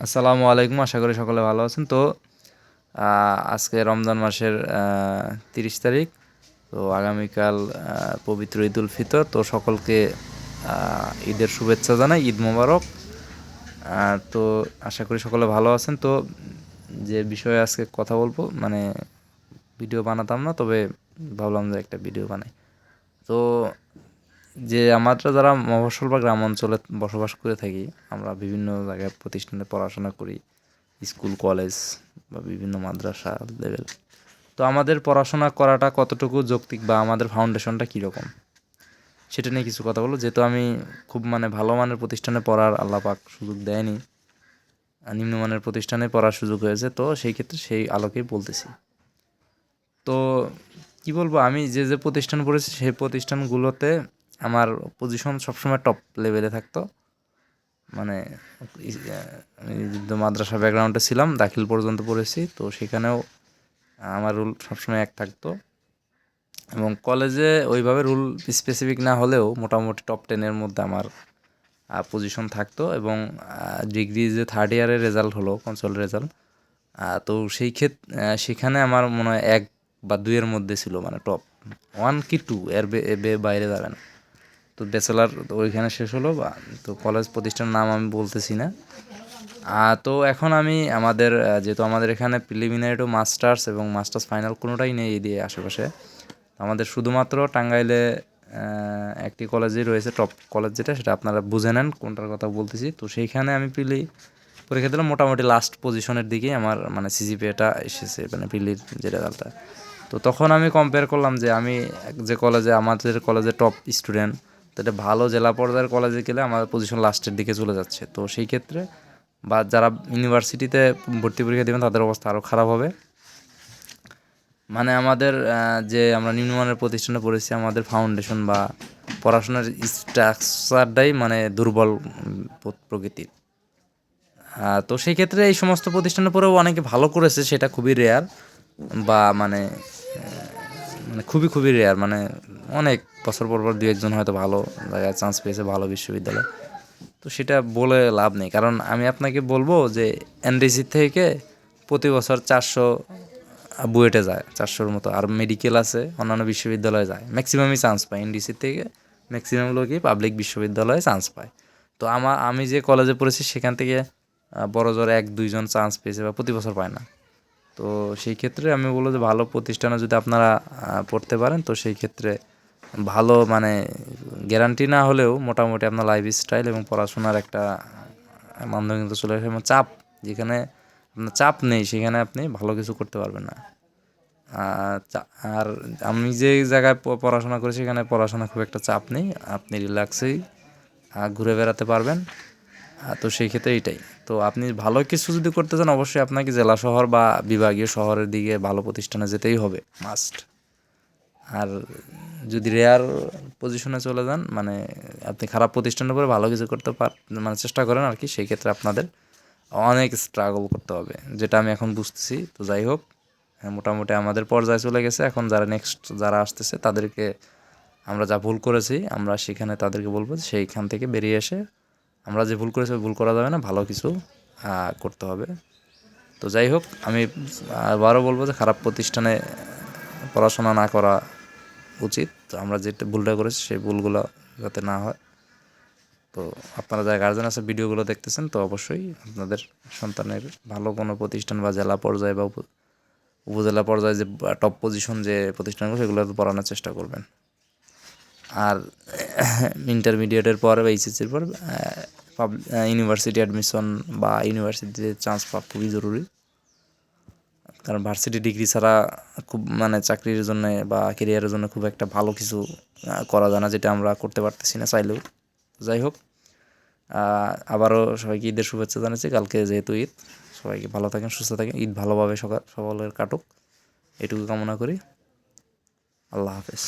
আসসালামু আলাইকুম। আশা করি সকলে ভালো আছেন। তো আজকে রমজান মাসের 30 তারিখ। তো আগামীকাল পবিত্র ঈদুল ফিতর। তো সকলকে ঈদের শুভেচ্ছা জানাই, ঈদ মোবারক। তো আশা করি সকলে ভালো আছেন। তো যে বিষয়ে আজকে কথা বলবো, মানে ভিডিও বানাতাম না, তবে ভাবলাম যে একটা ভিডিও বানাই। তো যে আমরা যারা মফস্বল বা গ্রাম অঞ্চলে বসবাস করে থাকি, আমরা বিভিন্ন জায়গায় প্রতিষ্ঠানে পড়াশোনা করি, স্কুল কলেজ বা বিভিন্ন মাদ্রাসা লেভেল। তো আমাদের পড়াশোনা করাটা কতটুকু যৌক্তিক বা আমাদের ফাউন্ডেশনটা কীরকম, সেটা নিয়ে কিছু কথা বলো। যেহেতু আমি খুব ভালো মানের প্রতিষ্ঠানে পড়ার আল্লাহ পাক সুযোগ দেয়নি, নিম্নমানের প্রতিষ্ঠানে পড়ার সুযোগ হয়েছে, তো সেই ক্ষেত্রে সেই আলোকেই বলতেছি। তো কি বলবো, আমি যে প্রতিষ্ঠান পড়েছি সেই প্রতিষ্ঠানগুলোতে আমার পজিশন সবসময় টপ লেভেলে থাকতো। মানে আমি তো মাদ্রাসা ব্যাকগ্রাউন্ডে ছিলাম, দাখিল পর্যন্ত পড়েছি, তো সেখানেও আমার রুল সবসময় এক থাকতো। এবং কলেজে ওইভাবে রুল স্পেসিফিক না হলেও মোটামুটি টপ 10-এর মধ্যে আমার পজিশন থাকতো। এবং ডিগ্রি যে থার্ড ইয়ারের রেজাল্ট হলো, কনসোল রেজাল্ট, তো সেই সেখানে আমার মনে হয় 1 বা 2-এর মধ্যে ছিল, মানে টপ 1 কি 2, এর বাইরে যাবে না। তো ব্যাচেলার ওইখানে শেষ হলো। তো কলেজ প্রতিষ্ঠানের নাম আমি বলতেছি না। তো এখন আমি যেহেতু আমাদের এখানে প্রিলিমিনারি টু মাস্টার্স এবং মাস্টার্স ফাইনাল কোনোটাই নেই এই দিয়ে আশেপাশে, আমাদের শুধুমাত্র টাঙ্গাইলে একটি কলেজই রয়েছে, টপ কলেজ যেটা, সেটা আপনারা বুঝে নেন কোনটার কথা বলতেছি। তো সেইখানে আমি পরীক্ষা দিলাম, মোটামুটি লাস্ট পজিশনের দিকেই আমার সিজিপিএটা এসেছে, প্রিলির যে রেজাল্টটা। তো তখন আমি কম্পেয়ার করলাম যে আমি যে কলেজে, আমাদের কলেজে টপ স্টুডেন্ট, তো এটা ভালো জেলা পর্যায়ের কলেজে গেলে আমার পজিশন লাস্টের দিকে চলে যাচ্ছে। তো সেই ক্ষেত্রে বা যারা ইউনিভার্সিটিতে ভর্তি পরীক্ষা দেবেন তাদের অবস্থা আরও খারাপ হবে। আমাদের যে আমরা নিম্নমানের প্রতিষ্ঠানে পড়েছি, আমাদের ফাউন্ডেশন বা পড়াশোনার স্ট্রাকচারটাই দুর্বল প্রকৃতির। তো সেই ক্ষেত্রে এই সমস্ত প্রতিষ্ঠানের পরেও অনেকে ভালো করেছে, সেটা খুবই রেয়ার, বা খুবই খুবই রেয়ার। অনেক বছর পর 2-1 জন হয়তো ভালো জায়গায় চান্স পেয়েছে, ভালো বিশ্ববিদ্যালয়। তো সেটা বলে লাভ নেই, কারণ আমি আপনাকে বলবো যে এনডিসি থেকে প্রতি বছর 400 বুয়েটে যায়, 400-র মতো। আর মেডিকেল আছে, অন্যান্য বিশ্ববিদ্যালয়ে যায়, ম্যাক্সিমামই চান্স পায় এনডিসি থেকে। ম্যাক্সিমাম লোকই পাবলিক বিশ্ববিদ্যালয়ে চান্স পায়। তো আমি যে কলেজে পড়েছি সেখান থেকে বড় জোর 1-2 জন চান্স পেয়েছে, বা প্রতি বছর পায় না। তো সেই ক্ষেত্রে আমি বলবো যে ভালো প্রতিষ্ঠানে যদি আপনারা পড়তে পারেন, তো সেই ক্ষেত্রে ভালো, গ্যারান্টি না হলেও মোটামুটি আপনার লাইফস্টাইল এবং পড়াশোনার একটা মানদণ্ড কিন্তু চলে আসে। এবং যেখানে আপনার চাপ নেই, সেখানে আপনি ভালো কিছু করতে পারবেন না। আর আমি যে জায়গায় পড়াশোনা করি সেখানে পড়াশোনা খুব একটা চাপ নেই, আপনি রিল্যাক্সেই ঘুরে বেড়াতে পারবেন। তো সেই ক্ষেত্রে এইটাই। তো আপনি ভালো কিছু যদি করতে চান, অবশ্যই আপনাকে জেলা শহর বা বিভাগীয় শহরের দিকে ভালো প্রতিষ্ঠানে যেতেই হবে, মাস্ট। আর যদি রেয়ার পজিশনে চলে যান, আপনি খারাপ প্রতিষ্ঠানের পরে ভালো কিছু করতে চেষ্টা করেন আর কি, সেই ক্ষেত্রে আপনাদের অনেক স্ট্রাগল করতে হবে, যেটা আমি এখন বুঝতেছি। তো যাই হোক, মোটামুটি আমাদের পর্যায়ে চলে গেছে। এখন যারা আসতেছে তাদেরকে আমরা যা ভুল করেছি, আমরা সেখানে তাদেরকে বলবো সেইখান থেকে বেরিয়ে এসে আমরা যে ভুল করেছি ভুল করা যাবে না, ভালো কিছু করতে হবে। তো যাই হোক, আমি আবারও বলবো যে খারাপ প্রতিষ্ঠানে পড়াশোনা না করা উচিত। তো আমরা যে ভুলটা করেছি সেই ভুলগুলো যাতে না হয়। তো আপনারা যারা গার্জেন আছে ভিডিওগুলো দেখতেছেন, তো অবশ্যই আপনাদের সন্তানের ভালো কোনো প্রতিষ্ঠান বা জেলা পর্যায়ে বা উপজেলা পর্যায়ে যে টপ পজিশন যে প্রতিষ্ঠানগুলো, সেগুলো পড়ানোর চেষ্টা করবেন। আর ইন্টারমিডিয়েটের পর বা এইচএসসির পর ইউনিভার্সিটি অ্যাডমিশন বা ইউনিভার্সিটিতে চান্স পাওয়া খুবই জরুরি। কারণ ভার্সিটি ডিগ্রি ছাড়া খুব চাকরির জন্য বা কেরিয়ারের জন্য খুব একটা ভালো কিছু করা যায় না, যেটা আমরা করতে পারতেছি না চাইলেও। যাই হোক, আবারও সবাইকে ঈদের শুভেচ্ছা জানাচ্ছি। কালকে যেহেতু ঈদ, সবাইকে ভালো থাকেন, সুস্থ থাকেন, ঈদ ভালোভাবে সকলের কাটুক, এটুকু কামনা করি। আল্লাহ হাফেজ।